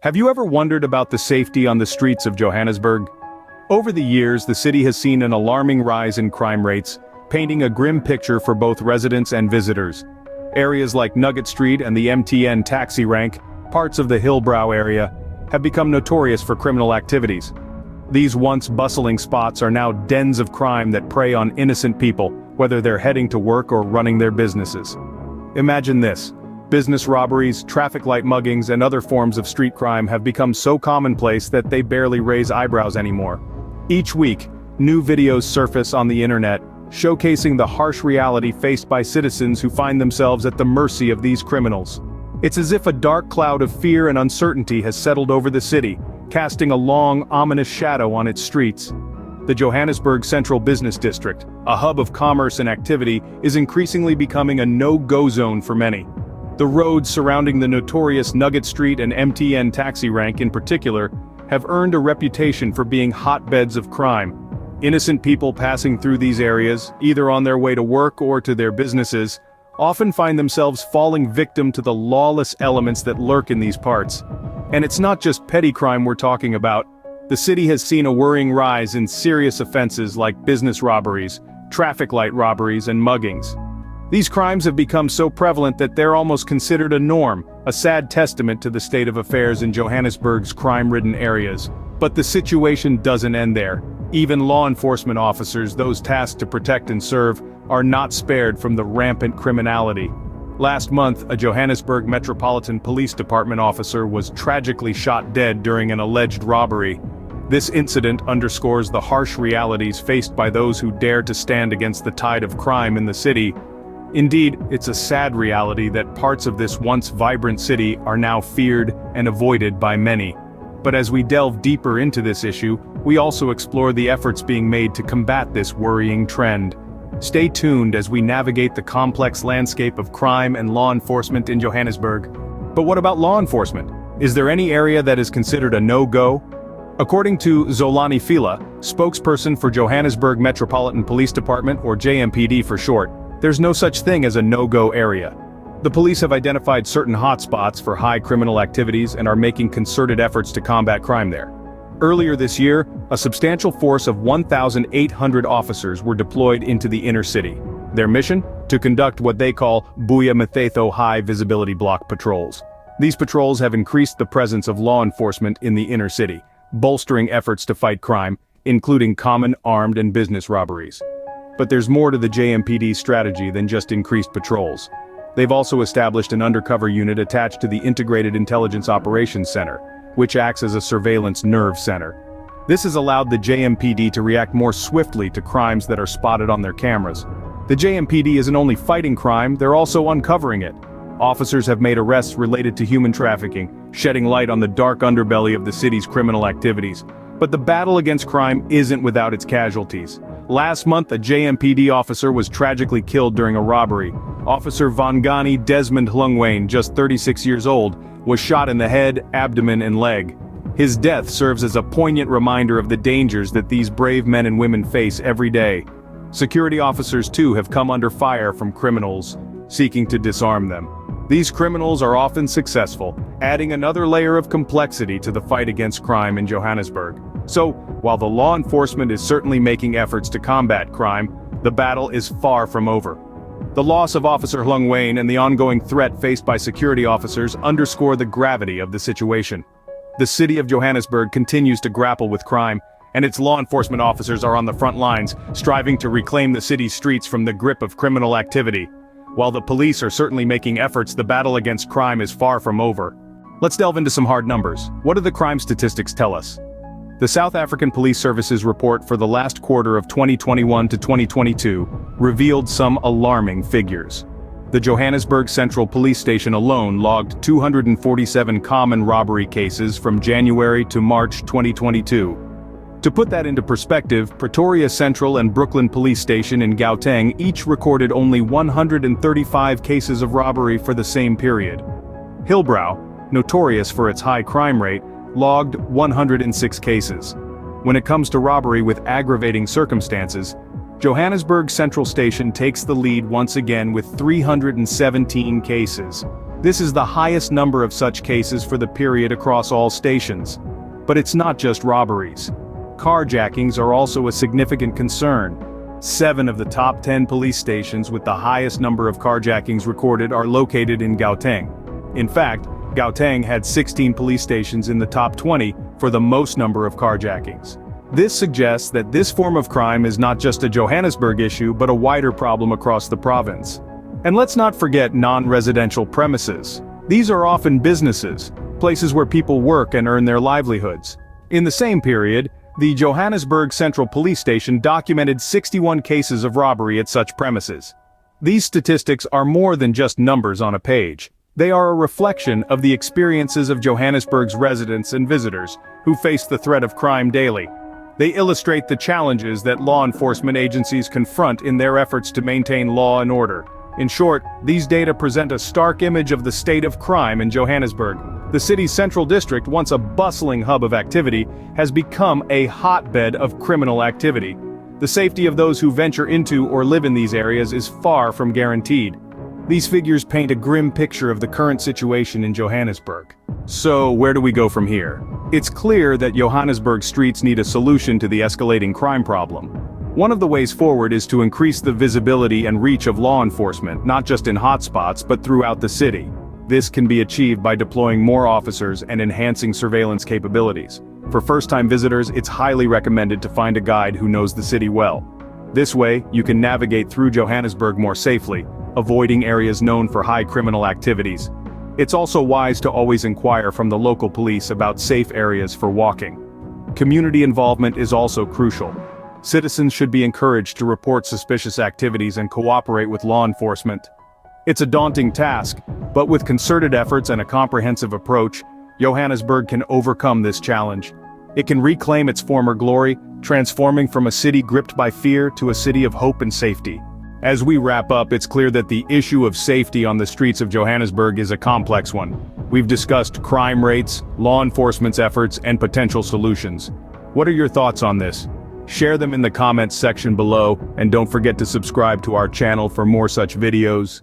Have you ever wondered about the safety on the streets of Johannesburg? Over the years, the city has seen an alarming rise in crime rates, painting a grim picture for both residents and visitors. Areas like Nugget Street and the MTN taxi rank, parts of the Hillbrow area, have become notorious for criminal activities. These once bustling spots are now dens of crime that prey on innocent people, whether they're heading to work or running their businesses. Imagine this. Business robberies, traffic light muggings, and other forms of street crime have become so commonplace that they barely raise eyebrows anymore. Each week, new videos surface on the internet, showcasing the harsh reality faced by citizens who find themselves at the mercy of these criminals. It's as if a dark cloud of fear and uncertainty has settled over the city, casting a long, ominous shadow on its streets. The Johannesburg Central Business District, a hub of commerce and activity, is increasingly becoming a no-go zone for many. The roads surrounding the notorious Nugget Street and MTN taxi rank in particular have earned a reputation for being hotbeds of crime. Innocent people passing through these areas, either on their way to work or to their businesses, often find themselves falling victim to the lawless elements that lurk in these parts. And it's not just petty crime we're talking about. The city has seen a worrying rise in serious offenses like business robberies, traffic light robberies, and muggings. These crimes have become so prevalent that they're almost considered a norm, a sad testament to the state of affairs in Johannesburg's crime-ridden areas. But the situation doesn't end there. Even law enforcement officers, those tasked to protect and serve, are not spared from the rampant criminality. Last month, a Johannesburg Metropolitan Police Department officer was tragically shot dead during an alleged robbery. This incident underscores the harsh realities faced by those who dare to stand against the tide of crime in the city. Indeed, it's a sad reality that parts of this once vibrant city are now feared and avoided by many. But as we delve deeper into this issue, we also explore the efforts being made to combat this worrying trend. Stay tuned as we navigate the complex landscape of crime and law enforcement in Johannesburg. But what about law enforcement? Is there any area that is considered a no-go? According to Zolani Fila, spokesperson for Johannesburg Metropolitan Police Department, or JMPD for short, there's no such thing as a no-go area. The police have identified certain hotspots for high criminal activities and are making concerted efforts to combat crime there. Earlier this year, a substantial force of 1,800 officers were deployed into the inner city. Their mission? To conduct what they call Buya Mathetho high-visibility block patrols. These patrols have increased the presence of law enforcement in the inner city, bolstering efforts to fight crime, including common armed and business robberies. But there's more to the JMPD strategy than just increased patrols. They've also established an undercover unit attached to the Integrated Intelligence Operations Center, which acts as a surveillance nerve center. This has allowed the JMPD to react more swiftly to crimes that are spotted on their cameras. The JMPD isn't only fighting crime, they're also uncovering it. Officers have made arrests related to human trafficking, shedding light on the dark underbelly of the city's criminal activities. But the battle against crime isn't without its casualties. Last month, a JMPD officer was tragically killed during a robbery. Officer Vangani Desmond Hlungwane, just 36 years old, was shot in the head, abdomen, and leg. His death serves as a poignant reminder of the dangers that these brave men and women face every day. Security officers too have come under fire from criminals seeking to disarm them. These criminals are often successful, adding another layer of complexity to the fight against crime in Johannesburg. So, while the law enforcement is certainly making efforts to combat crime, the battle is far from over. The loss of Officer Hlungwane and the ongoing threat faced by security officers underscore the gravity of the situation. The city of Johannesburg continues to grapple with crime, and its law enforcement officers are on the front lines, striving to reclaim the city's streets from the grip of criminal activity. While the police are certainly making efforts, the battle against crime is far from over. Let's delve into some hard numbers. What do the crime statistics tell us? The South African Police Service's report for the last quarter of 2021 to 2022 revealed some alarming figures. The Johannesburg Central Police Station alone logged 247 common robbery cases from January to March 2022. To put that into perspective, Pretoria Central and Brooklyn Police Station in Gauteng each recorded only 135 cases of robbery for the same period. Hillbrow, notorious for its high crime rate, logged 106 cases. When it comes to robbery with aggravating circumstances, Johannesburg Central Station takes the lead once again with 317 cases. This is the highest number of such cases for the period across all stations. But it's not just robberies. Carjackings are also a significant concern. 7 of the top 10 police stations with the highest number of carjackings recorded are located in Gauteng. In fact, Gauteng had 16 police stations in the top 20 for the most number of carjackings. This suggests that this form of crime is not just a Johannesburg issue but a wider problem across the province. And let's not forget non-residential premises. These are often businesses, places where people work and earn their livelihoods. In the same period, the Johannesburg Central Police Station documented 61 cases of robbery at such premises. These statistics are more than just numbers on a page. They are a reflection of the experiences of Johannesburg's residents and visitors, who face the threat of crime daily. They illustrate the challenges that law enforcement agencies confront in their efforts to maintain law and order. In short, these data present a stark image of the state of crime in Johannesburg. The city's central district, once a bustling hub of activity, has become a hotbed of criminal activity. The safety of those who venture into or live in these areas is far from guaranteed. These figures paint a grim picture of the current situation in Johannesburg. So, where do we go from here? It's clear that Johannesburg streets need a solution to the escalating crime problem. One of the ways forward is to increase the visibility and reach of law enforcement, not just in hotspots but throughout the city. This can be achieved by deploying more officers and enhancing surveillance capabilities. For first-time visitors, it's highly recommended to find a guide who knows the city well. This way, you can navigate through Johannesburg more safely, avoiding areas known for high criminal activities. It's also wise to always inquire from the local police about safe areas for walking. Community involvement is also crucial. Citizens should be encouraged to report suspicious activities and cooperate with law enforcement. It's a daunting task, but with concerted efforts and a comprehensive approach, Johannesburg can overcome this challenge. It can reclaim its former glory, transforming from a city gripped by fear to a city of hope and safety. As we wrap up, it's clear that the issue of safety on the streets of Johannesburg is a complex one. We've discussed crime rates, law enforcement's efforts, and potential solutions. What are your thoughts on this? Share them in the comments section below, and don't forget to subscribe to our channel for more such videos.